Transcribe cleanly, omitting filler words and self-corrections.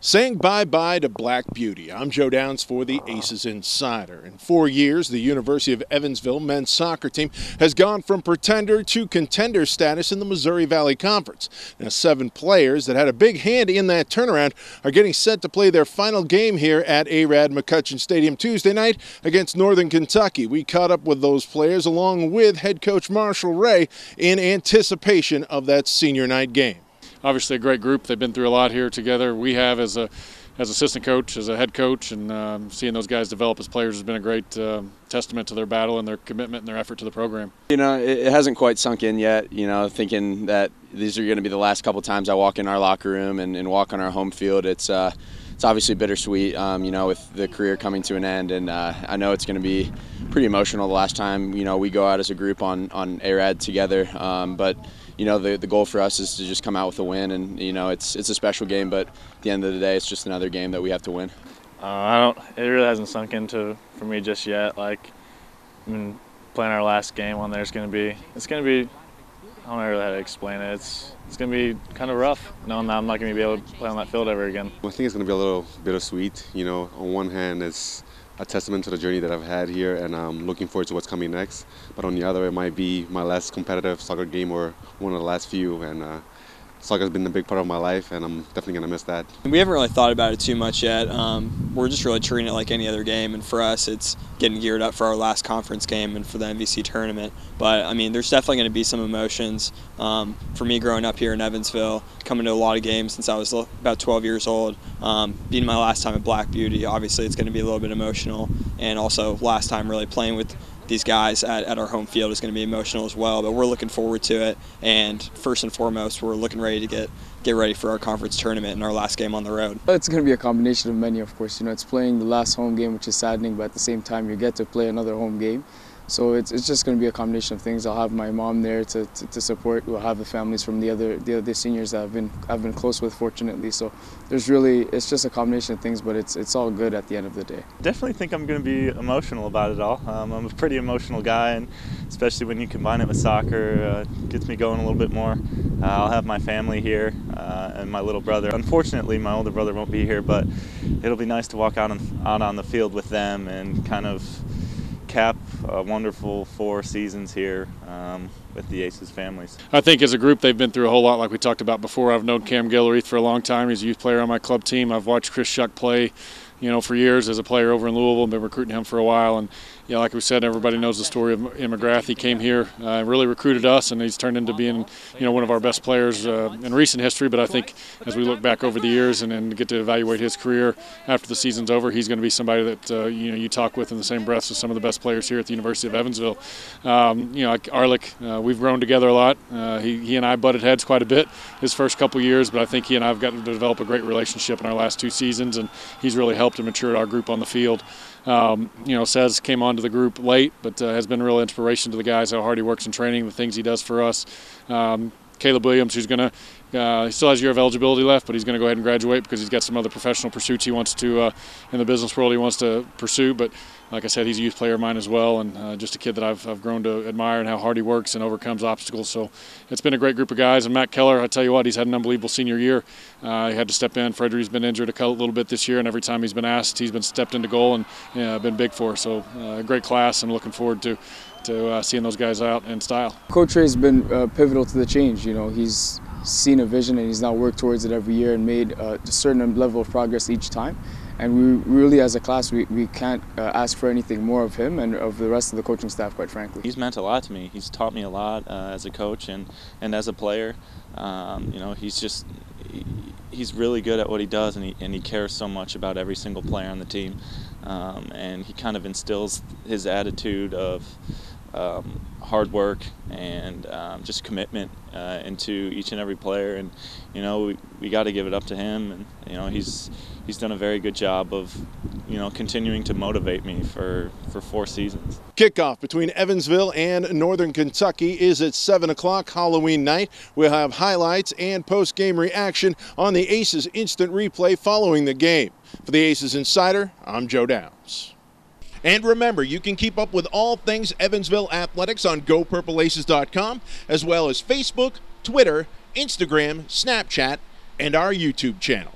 Saying bye-bye to Black Beauty. I'm Joe Downs for the ACES Insider. In 4 years, the University of Evansville men's soccer team has gone from pretender to contender status in the Missouri Valley Conference. Now, 7 players that had a big hand in that turnaround are getting set to play their final game here at ARAD McCutcheon Stadium Tuesday night against Northern Kentucky. We caught up with those players along with head coach Marshall Ray in anticipation of that senior night game. Obviously a great group. They've been through a lot here together. We have as assistant coach, as a head coach, and seeing those guys develop as players has been a great testament to their battle and their commitment and their effort to the program. You know, it hasn't quite sunk in yet, you know, thinking that these are going to be the last couple times I walk in our locker room and walk on our home field. It's obviously bittersweet, you know, with the career coming to an end, and I know it's going to be pretty emotional the last time, you know, we go out as a group on ARAD together, but you know, the goal for us is to just come out with a win, and you know, it's a special game, but at the end of the day, it's just another game that we have to win. It really hasn't sunk into for me just yet. Like, I mean, playing our last game on there is going to be, I don't know really how to explain it. It's going to be kind of rough, knowing that I'm not going to be able to play on that field ever again. I think it's going to be a little bittersweet. You know, on one hand, it's a testament to the journey that I've had here, and I'm looking forward to what's coming next. But on the other, it might be my last competitive soccer game or one of the last few, and soccer's been a big part of my life, and I'm definitely going to miss that. We haven't really thought about it too much yet. We're just really treating it like any other game, and for us it's getting geared up for our last conference game and for the MVC tournament. But I mean, there's definitely going to be some emotions. For me, growing up here in Evansville, coming to a lot of games since I was about 12 years old, being my last time at Black Beauty, obviously it's going to be a little bit emotional, and also last time really playing with these guys at our home field is going to be emotional as well, but we're looking forward to it, and first and foremost we're looking ready to get ready for our conference tournament and our last game on the road. It's going to be a combination of many, of course. You know, it's playing the last home game, which is saddening, but at the same time you get to play another home game. So it's just going to be a combination of things. I'll have my mom there to support. We'll have the families from the other seniors that I've been close with, fortunately. So it's just a combination of things, but it's all good at the end of the day. Definitely think I'm going to be emotional about it all. I'm a pretty emotional guy, and especially when you combine it with soccer, gets me going a little bit more. I'll have my family here and my little brother. Unfortunately, my older brother won't be here, but it'll be nice to walk out on the field with them and kind of cap a wonderful 4 seasons here with the ACES families. I think as a group they've been through a whole lot, like we talked about before. I've known GILREATH for a long time. He's a youth player on my club team. I've watched SHUCK play, you know, for years as a player over in Louisville. Been recruiting him for a while, and you know, like we said, everybody knows the story of MCGRATH. He came here, really recruited us, and he's turned into being, you know, one of our best players in recent history. But I think as we look back over the years and get to evaluate his career after the season's over, he's going to be somebody that you know, you talk with in the same breath as some of the best players here at the University of Evansville. You know, like Arlick, we've grown together a lot. He and I butted heads quite a bit his first couple years, but I think he and I have gotten to develop a great relationship in our last 2 seasons, and he's really helped and matured our group on the field. You know, Says came onto the group late, but has been a real inspiration to the guys, how hard he works in training, the things he does for us. Caleb Williams, who's going to, he still has a year of eligibility left, but he's going to go ahead and graduate because he's got some other professional pursuits he wants to, in the business world, he wants to pursue. But like I said, he's a youth player of mine as well, and just a kid that I've grown to admire and how hard he works and overcomes obstacles. So it's been a great group of guys. And Matt KELLER, I tell you what, he's had an unbelievable senior year. He had to step in. Frederick's been injured a little bit this year, and every time he's been asked, he's been stepped into goal and been big for us. So great class, and looking forward to seeing those guys out in style. Coach Ray's been pivotal to the change. You know, he's seen a vision and he's now worked towards it every year and made a certain level of progress each time. And we really, as a class, we can't ask for anything more of him and of the rest of the coaching staff, quite frankly. He's meant a lot to me. He's taught me a lot as a coach and as a player. You know, he's really good at what he does, and he cares so much about every single player on the team. And he kind of instills his attitude of hard work and just commitment into each and every player, and you know, we got to give it up to him, and you know, he's done a very good job of, you know, continuing to motivate me for 4 seasons. Kickoff between Evansville and Northern Kentucky is at 7 o'clock Halloween night. We'll have highlights and post-game reaction on the ACES Instant Replay following the game. For the ACES Insider, I'm Joe Downs. And remember, you can keep up with all things Evansville athletics on GoPurpleAces.com, as well as Facebook, Twitter, Instagram, Snapchat, and our YouTube channel.